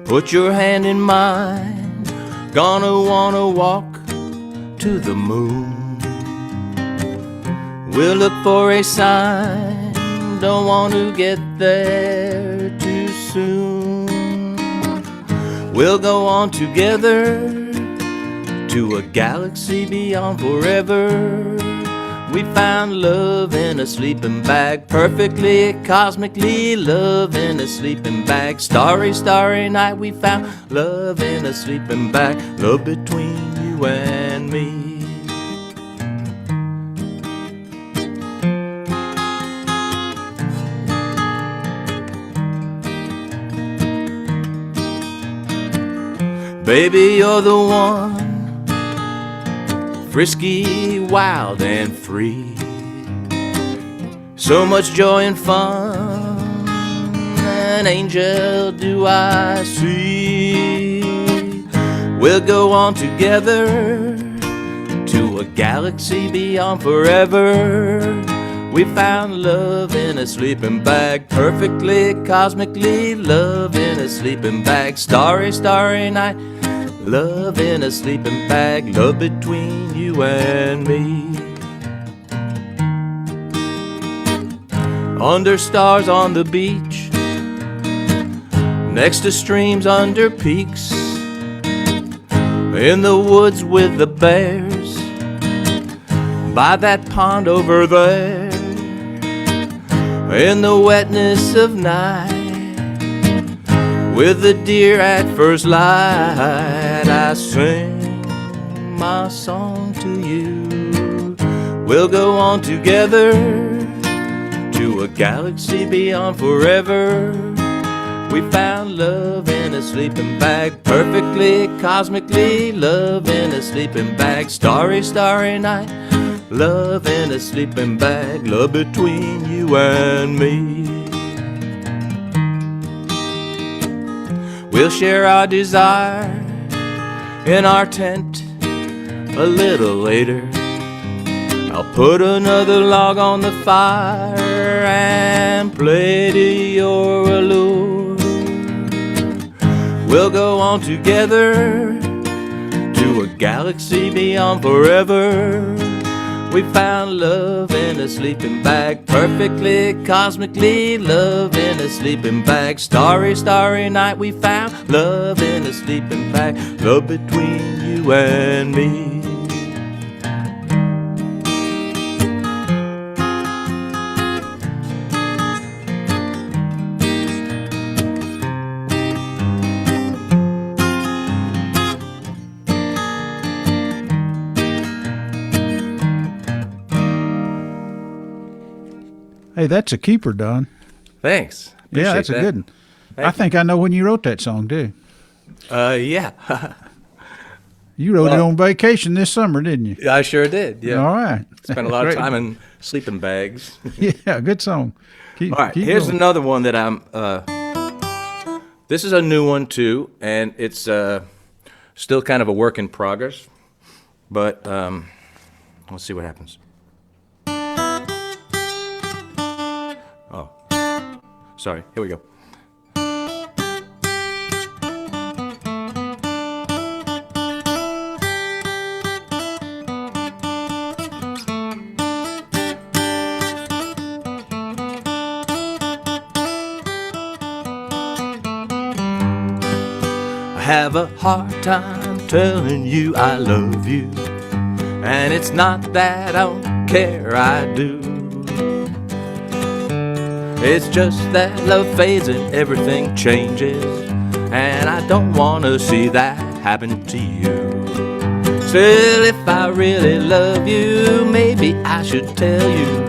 Put your hand in mine. Gonna wanna walk to the moon. We'll look for a sign. Don't want to get there too soon. We'll go on together to a galaxy beyond forever. We found love in a sleeping bag, perfectly, cosmically, love in a sleeping bag. Starry, starry night, we found love in a sleeping bag, love between you and me. Baby, you're the one, frisky, wild, and free. So much joy and fun, an angel do I see. We'll go on together to a galaxy beyond forever. We found love in a sleeping bag, perfectly, cosmically, love in a sleeping bag. Starry, starry night, love in a sleeping bag, love between you and me. Under stars on the beach, next to streams under peaks, in the woods with the bears, by that pond over there, in the wetness of night, with the deer at first light, I sing my song to you. We'll go on together to a galaxy beyond forever. We found love in a sleeping bag, perfectly, cosmically, love in a sleeping bag. Starry, starry night, love in a sleeping bag, love between you and me. We'll share our desire in our tent a little later. I'll put another log on the fire and play to your allure. We'll go on together to a galaxy beyond forever. We found love in a sleeping bag, perfectly, cosmically, love in a sleeping bag. Starry, starry night, we found love in a sleeping bag, love between you and me. Hey, that's a keeper, Don. Thanks. Yeah, that's a good one. I think I know when you wrote that song, too. Yeah. You wrote it on vacation this summer, didn't you? I sure did, yeah. All right. Spent a lot of time in sleeping bags. Yeah, good song. All right, here's going. another one that I'm, this is a new one, too, and it's still kind of a work in progress, but let's see what happens. Oh, sorry, here we go. I have a hard time telling you I love you, and it's not that I don't care, I do. It's just that love fades and everything changes, and I don't want to see that happen to you. Still, if I really love you, maybe I should tell you,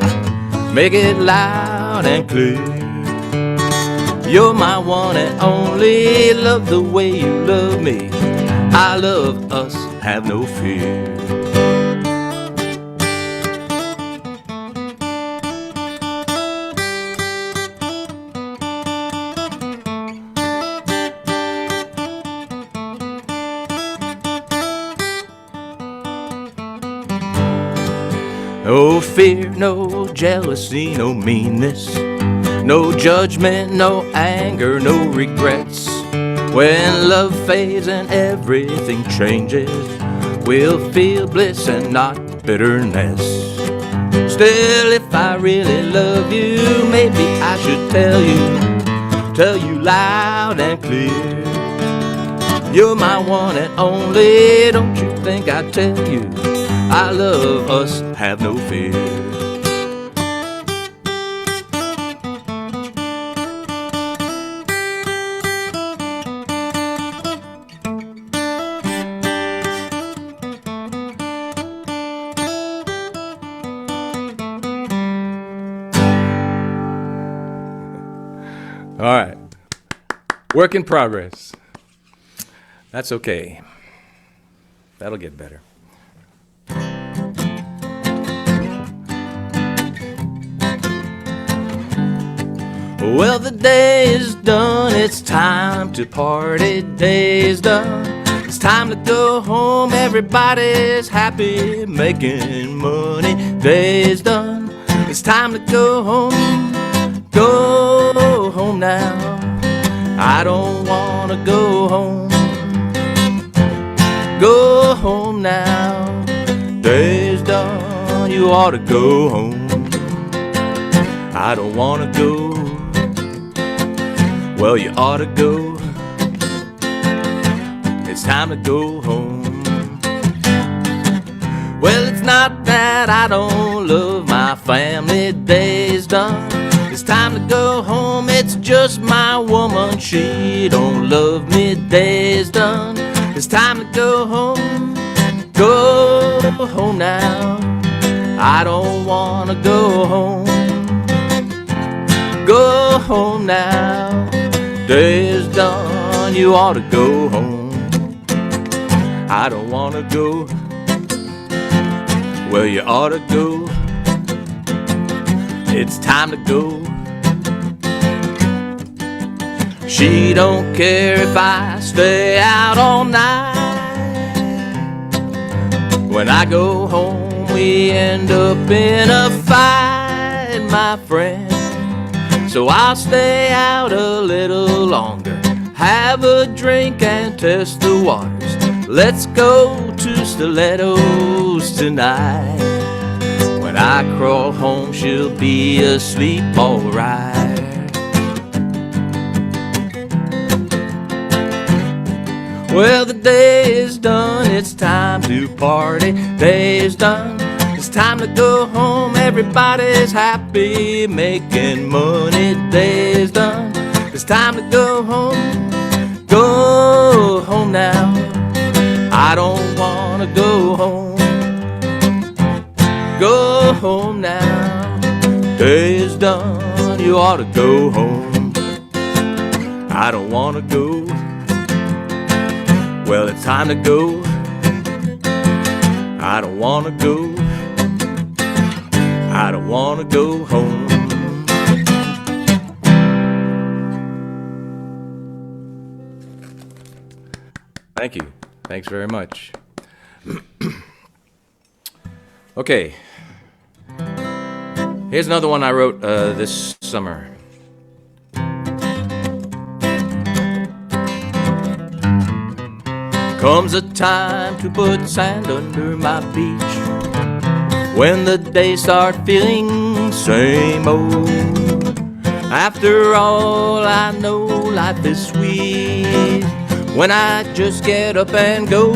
make it loud and clear. You're my one and only, love the way you love me. I love us, have no fear. No fear, no jealousy, no meanness, no judgment, no anger, no regrets. When love fades and everything changes, we'll feel bliss and not bitterness. Still, if I really love you, maybe I should tell you loud and clear. You're my one and only, don't you think I'd tell you I love us, have no fear. All right, work in progress. That's okay. That'll get better. Well, the day is done, it's time to party. Day is done, it's time to go home. Everybody's happy, making money. Day is done, it's time to go home. Go home now, I don't wanna go home. Go home now, day's done, you ought to go home. I don't wanna go, well you ought to go. It's time to go home. Well, it's not that I don't love my family. Day's done, it's time to go home. It's just my woman, she don't love me. Day's done, it's time to go home. Go home now, I don't wanna go home. Go home now, day's done, you ought to go home. I don't wanna go, well you ought to go. It's time to go. She don't care if I stay out all night. When I go home, we end up in a fight, my friend. So I'll stay out a little longer, have a drink and test the waters. Let's go to Stilettos tonight. When I crawl home, she'll be asleep alright. Well, the day is done, it's time to party. Day is done, it's time to go home. Everybody's happy, making money. Day is done, it's time to go home. Go home now, I don't wanna go home. Go home now, day is done, you ought to go home. I don't wanna go, well it's time to go. I don't wanna go, I don't wanna go home. Thank you, thanks very much. Okay, here's another one I wrote this summer. Comes a time to put sand under my beach, when the days start feeling same old. After all, I know life is sweet when I just get up and go.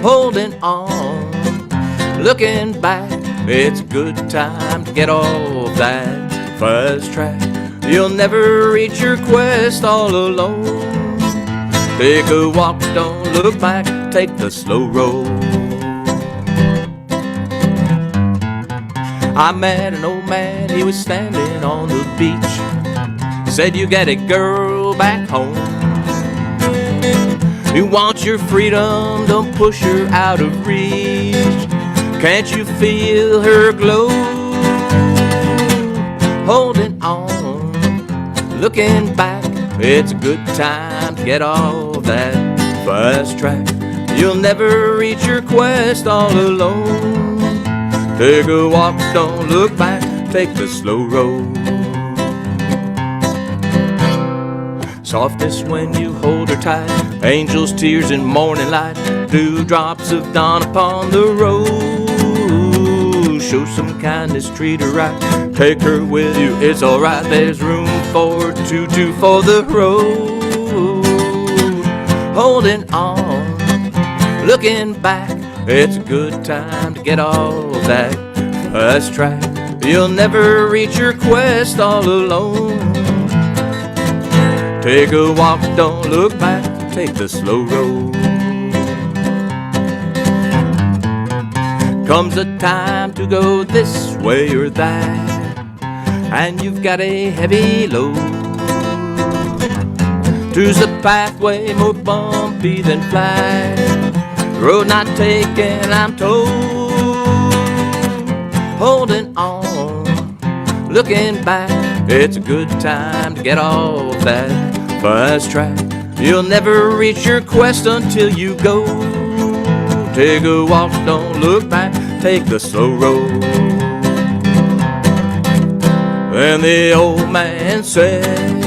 Holding on, looking back, it's a good time to get off that fast track. You'll never reach your quest all alone. Take a walk, don't look back, take the slow road. I met an old man, he was standing on the beach. Said, you got a girl back home. You want your freedom, don't push her out of reach. Can't you feel her glow? Holding on, looking back, it's a good time to get off that fast track. You'll never reach your quest all alone. Take a walk, don't look back, take the slow road. softness when you hold her tight, angels' tears in morning light, dewdrops of dawn upon the rose. Show some kindness, treat her right, take her with you, it's alright. There's room for two for the road. Holding on, looking back, it's a good time to get off that fast track. You'll never reach your quest all alone. Take a walk, don't look back, take the slow road. Comes a time to go this way or that, and you've got a heavy load. Choose a pathway more bumpy than flat, road not taken, I'm told. Holding on, looking back, it's a good time to get off that fast track. You'll never reach your quest until you go. Take a walk, don't look back, take the slow road. Then the old man said,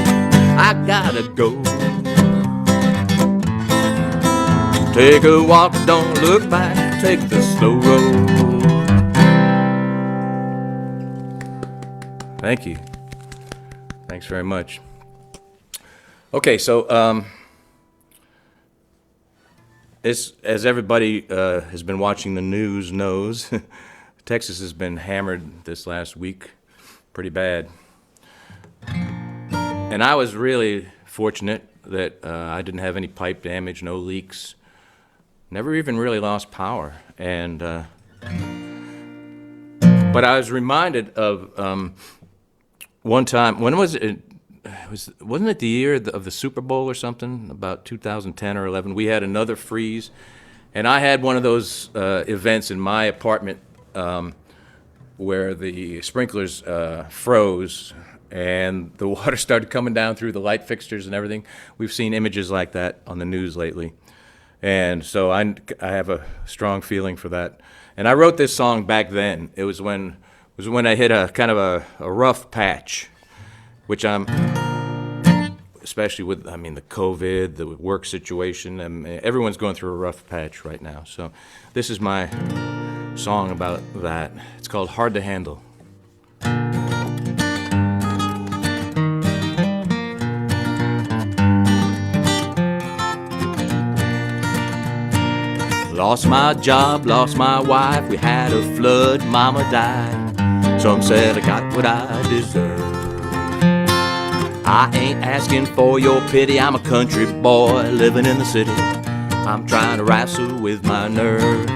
I gotta go. Take a walk, don't look back, take the slow road. Thank you. Thanks very much. Okay, so as everybody has been watching the news knows, Texas has been hammered this last week pretty bad. And I was really fortunate that I didn't have any pipe damage, no leaks. Never even really lost power. And but I was reminded of one time, when was it? Wasn't it the year of the Super Bowl or something? About 2010 or 11. We had another freeze, and I had one of those events in my apartment where the sprinklers froze and the water started coming down through the light fixtures and everything. We've seen images like that on the news lately. And so I have a strong feeling for that. And I wrote this song back then. It was when I hit a kind of a rough patch, which I'm, especially with, the COVID, the work situation, everyone's going through a rough patch right now. So this is my song about that. It's called Hard to Handle. Lost my job, lost my wife, we had a flood, mama died. Some said I got what I deserve. I ain't asking for your pity, I'm a country boy living in the city. I'm trying to wrestle with my nerve.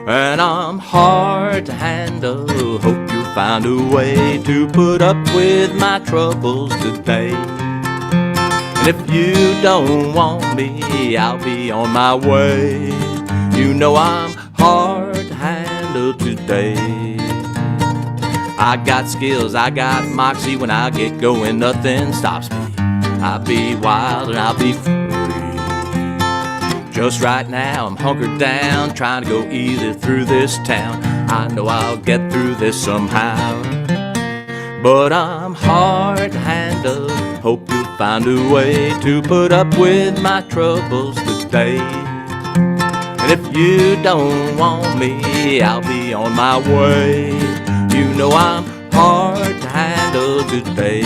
And I'm hard to handle, hope you'll find a way to put up with my troubles today. And if you don't want me, I'll be on my way. You know I'm hard to handle today. I got skills, I got moxie. When I get going, nothing stops me. I'll be wild and I'll be free. Just right now, I'm hunkered down, trying to go easy through this town. I know I'll get through this somehow. But I'm hard to handle, hope you'll find a way to put up with my troubles today. And if you don't want me, I'll be on my way. You know I'm hard to handle today.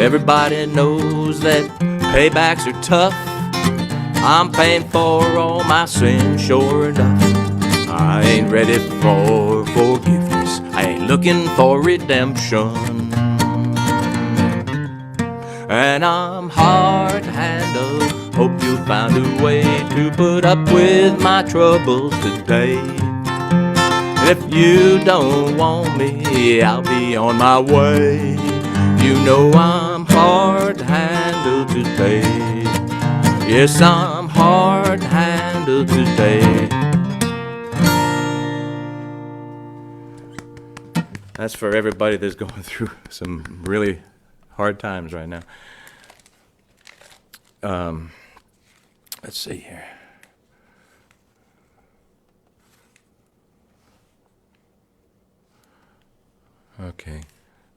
Everybody knows that paybacks are tough. I'm paying for all my sins, sure enough. I ain't ready for forgiveness, I ain't looking for redemption. And I'm hard to handle, hope you'll find a way to put up with my troubles today. And if you don't want me, I'll be on my way. You know I'm hard to handle today. Yes, I'm hard to handle today. That's for everybody that's going through some really hard times right now. Let's see here. Okay.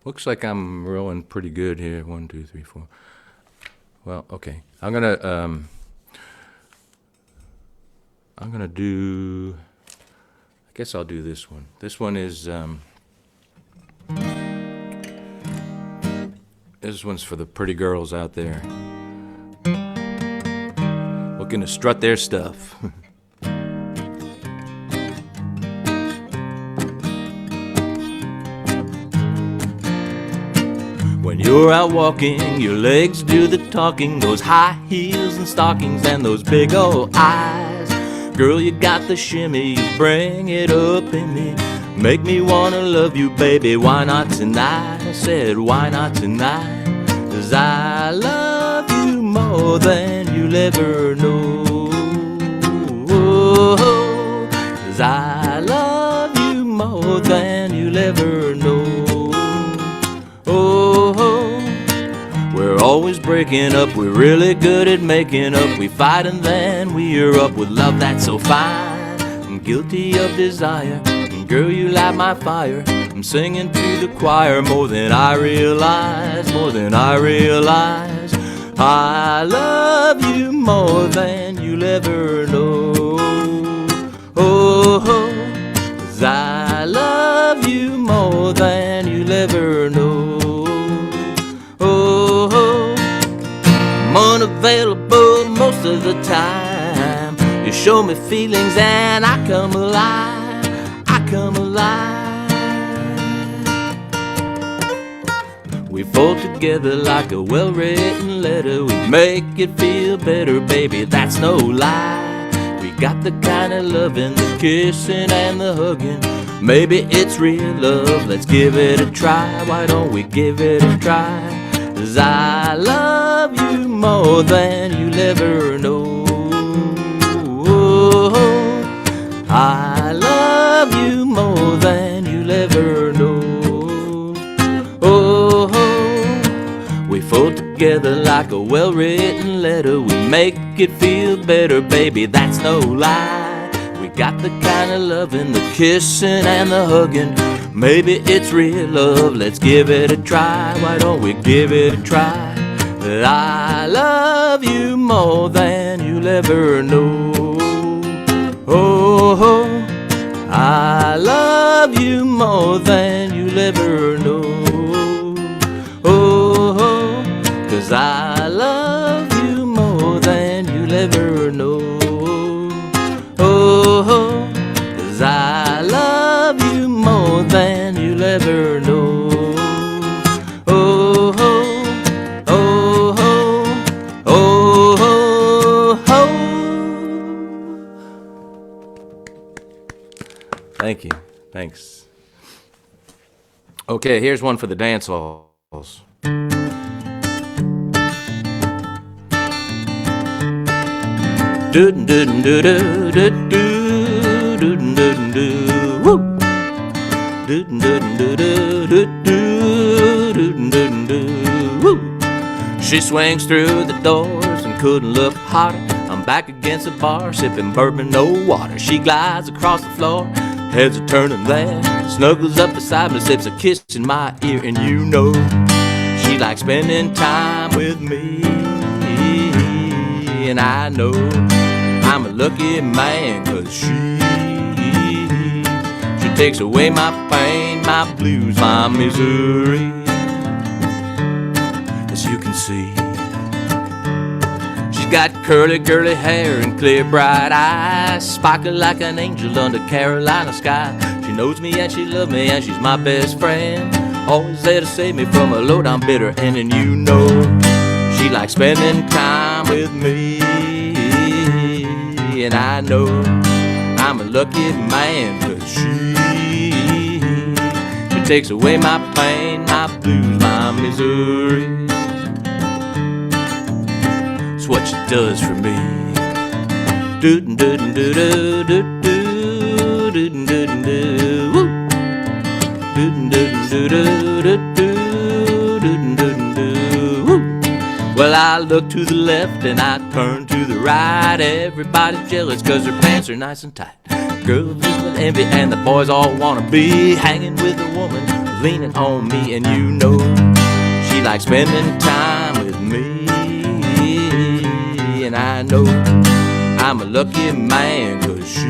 Looks like I'm rolling pretty good here. 1, 2, 3, 4. Well, okay. I'm gonna do. I guess I'll do this one. This one is. This one's for the pretty girls out there looking to strut their stuff. When you're out walking, your legs do the talking, those high heels and stockings and those big old eyes. Girl, you got the shimmy, you bring it up in me. Make me wanna love you, baby, why not tonight? I said, why not tonight? 'Cause I love you more than you'll ever know. 'Cause I love you more than you'll ever know. We're always breaking up, we're really good at making up. We fight and then we're up with love that's so fine. I'm guilty of desire, and girl, you light my fire. I'm singing to the choir more than I realize, more than I realize. I love you more than you'll ever know. 'Cause I love you more than you'll ever know. I'm unavailable most of the time. You show me feelings and I come alive, I come alive. We fold together like a well-written letter. We make it feel better, baby, that's no lie. We got the kind of loving, the kissing and the hugging. Maybe it's real love, let's give it a try. Why don't we give it a try? 'Cause I love you more than you'll ever know. I love you more than you'll ever know. We fold together like a well-written letter. We make it feel better, baby, that's no lie. We got the kind of loving, the kissing and the hugging. Maybe it's real love, let's give it a try. Why don't we give it a try? I love you more than you'll ever know. I love you more than you'll ever know. 'Cause I love you more than you'll ever know. 'Cause I love you more than you'll ever know. Thank you. Thanks. Okay, here's one for the dance halls. She swings through the doors and couldn't look hotter. I'm back against the bar, sipping bourbon, no water. She glides across the floor, heads are turning there. Snuggles up beside me, slips a kiss in my ear, and you know she likes spending time with me. And I know I'm a lucky man, 'cause she takes away my pain, my blues, my misery. As you can see, she's got curly, curly hair and clear, bright eyes, sparkle like an angel under Carolina sky. She knows me and she loves me and she's my best friend, always there to save me from a low down bitter end. And you know she likes spending time with me. And I know I'm a lucky man, 'cause she takes away my pain, my blues, my misery. It's what she does for me. Well, I look to the left and I turn to the right. Everybody's jealous 'cause her pants are nice and tight. Girls with envy and the boys all wanna be hanging with a woman who's leaning on me, and you know she likes spending time with me. And I know I'm a lucky man, 'cause she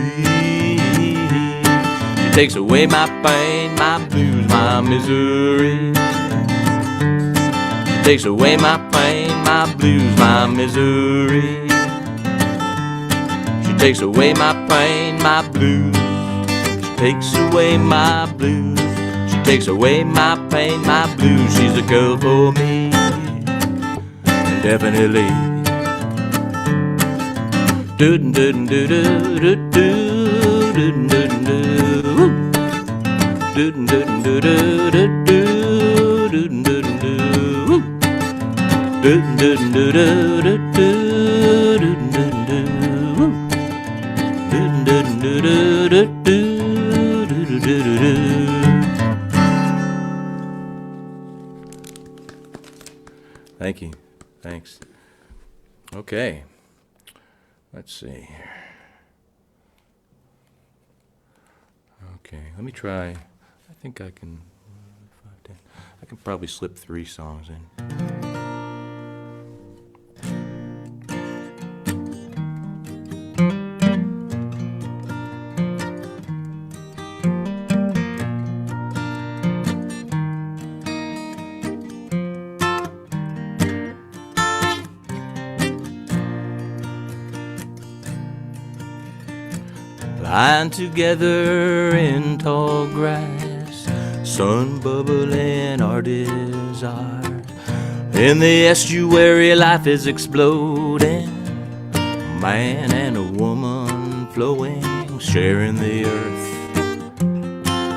takes away my pain, my blues, my misery. She takes away my pain, my blues, my misery. She takes away my pain, my blues. She takes away my blues. She takes away my pain, my blues. She's a girl for me, definitely. Do do do do do do do do do do do do Thank you. Thanks. Okay. Let's see here. Okay, let me try. I think I can. 5, 10. I can probably slip 3 songs in. Lying together in tall grass, sun bubbling our desire. In the estuary life is exploding, a man and a woman flowing, sharing the earth,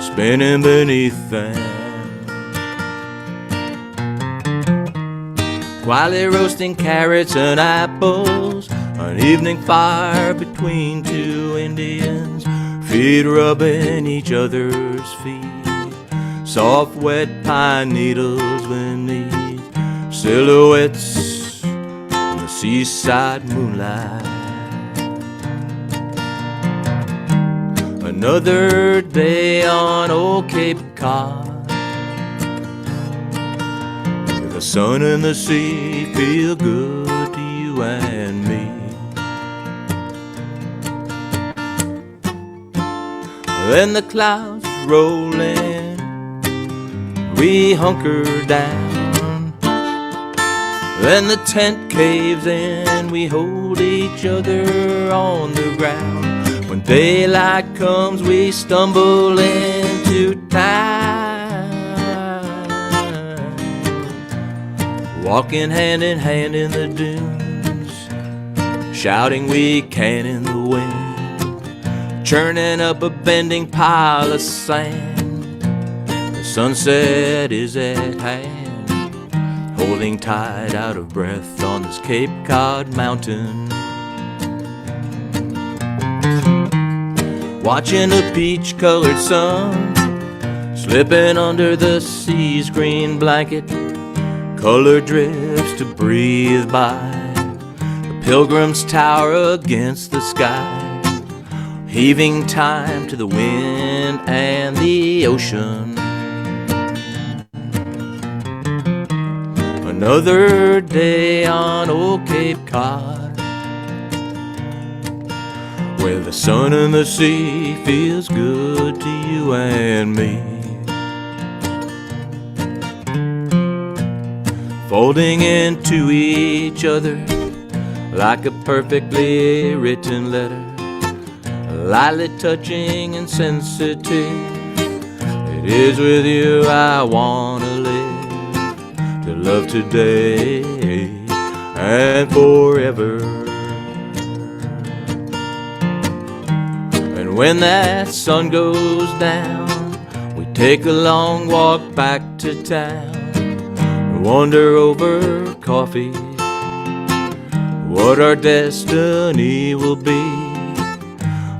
spinning beneath them. Quietly roasting carrots and apples, an evening fire between 2 Indians, feet rubbing each other's feet, soft wet pine needles beneath, silhouettes in the seaside moonlight. Another day on old Cape Cod, the sun and the sea feel good to you and me. Then the clouds roll in, we hunker down. Then the tent caves in, we hold each other on the ground. When daylight comes, we stumble into town, walking hand in hand in the dunes, shouting we can in the wind, churning up a bending pile of sand. The sunset is at hand, holding tight out of breath on this Cape Cod mountain. Watching the peach-colored sun slipping under the sea's green blanket, color drifts to breathe by, the pilgrim's tower against the sky, heaving time to the wind and the ocean. Another day on old Cape Cod, where the sun and the sea feels good to you and me. Folding into each other like a perfectly written letter, lightly touching and sensitive. It is with you I wanna live, to love today and forever. And when that sun goes down, we take a long walk back to town, wander over coffee, what our destiny will be,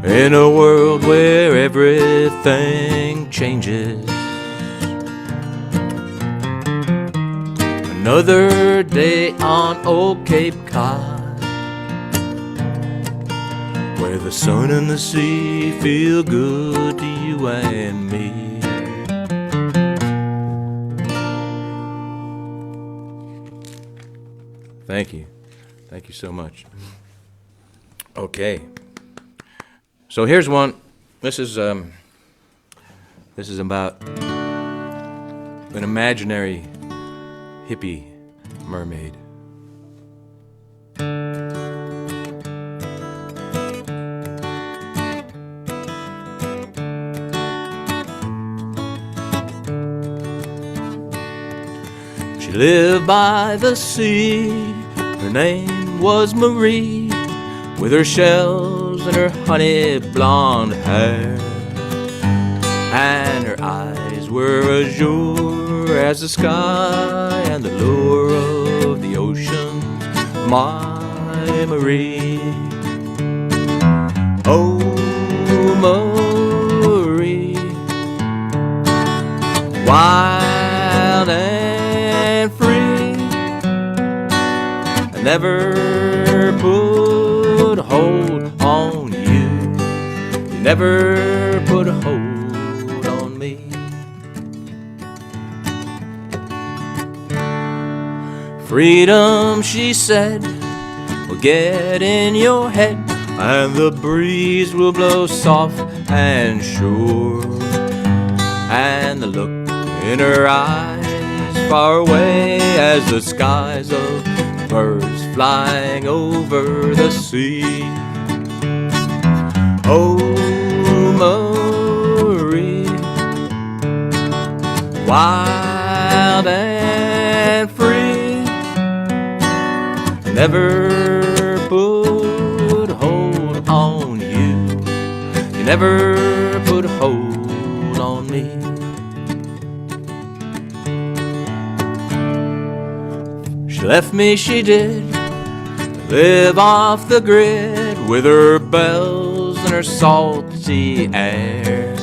in a world where everything changes. Another day on old Cape Cod, where the sun and the sea feel good to you and me. Thank you. Thank you so much. Okay. So here's one. This is about an imaginary hippie mermaid. She lived by the sea. Her name was Marie, with her shells and her honey blonde hair, and her eyes were azure as the sky and the lure of the ocean. My Marie, oh Marie, wild and free, never put a hold on you. You never put a hold on me. Freedom, she said, will get in your head, and the breeze will blow soft and sure, and the look in her eyes far away as the skies of birds flying over the sea. Oh Marie, wild and free, never put a hold on you. You never put a hold on me. She left me, she did, live off the grid with her bells and her salty air.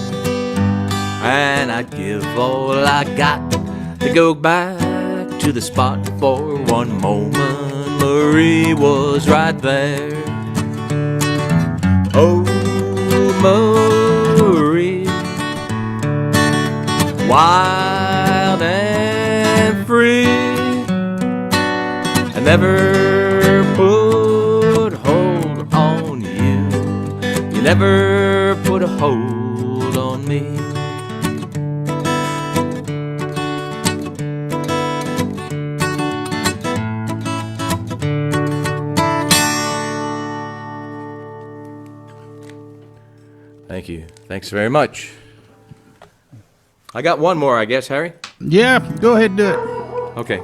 And I'd give all I got to go back to the spot for one moment. Marie was right there. Oh Marie, wild and free, I never put a hold on you. You never put a hold on me. Thank you. Thanks very much. I got one more, I guess, Harry? Yeah, go ahead and do it. Okay.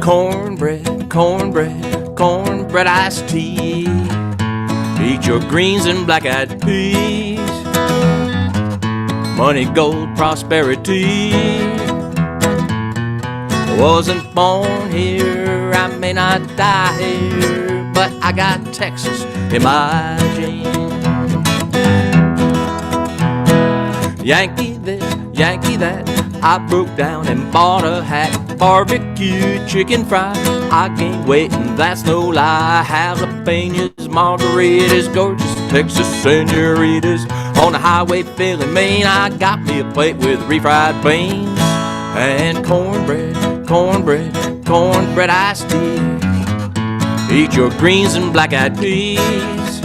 Cornbread, cornbread, cornbread iced tea. Eat your greens and black-eyed peas. Money, gold, prosperity. I wasn't born here, I may not die here, but I got Texas in my genes. Yankee this, Yankee that, I broke down and bought a hat. Barbecue chicken fried, I can't wait and that's no lie. Jalapenos, margaritas, gorgeous Texas senoritas. On the highway filling Maine, I got me a plate with refried beans and cornbread, cornbread, cornbread iced tea. Eat your greens and black-eyed peas.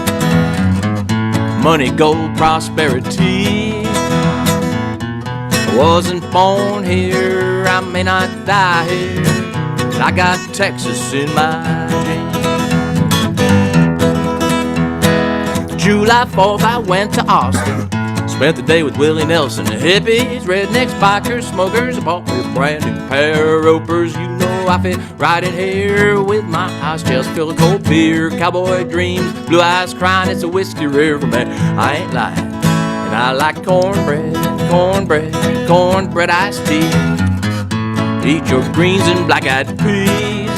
Money, gold, prosperity. I wasn't born here, I may not die here, but I got Texas in my genes. July 4th I went to Austin. Spent the day with Willie Nelson. Hippies, rednecks, bikers, smokers. I bought me a brand new pair of ropers. You know I fit right in here with my ice chest filled with cold beer. Cowboy dreams, blue eyes crying, it's a whiskey river, man. I ain't lying. And I like cornbread, cornbread, cornbread iced tea. Eat your greens and black-eyed peas.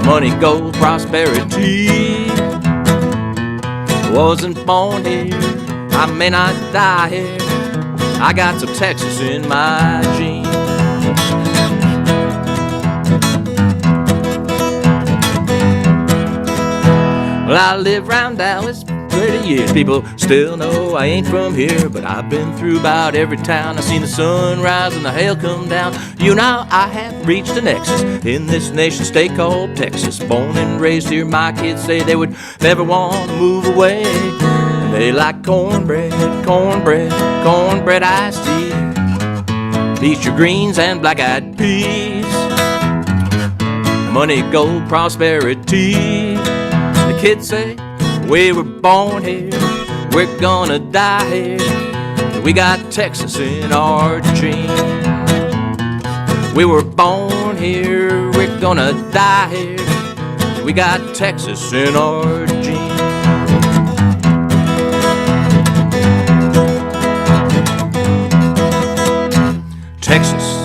Money, gold, prosperity. Wasn't born here, I may not die here. I got some Texas in my genes. Well, I live round Dallas, 30 years. People still know I ain't from here, but I've been through about every town. I've seen the sun rise and the hail come down. You know, I have reached a nexus in this nation state called Texas. Born and raised here, my kids say they would never want to move away. And they like cornbread, cornbread, cornbread iced tea, Easter greens and black-eyed peas, money, gold, prosperity. The kids say, we were born here, we're gonna die here. We got Texas in our genes. We were born here, we're gonna die here. We got Texas in our genes. Texas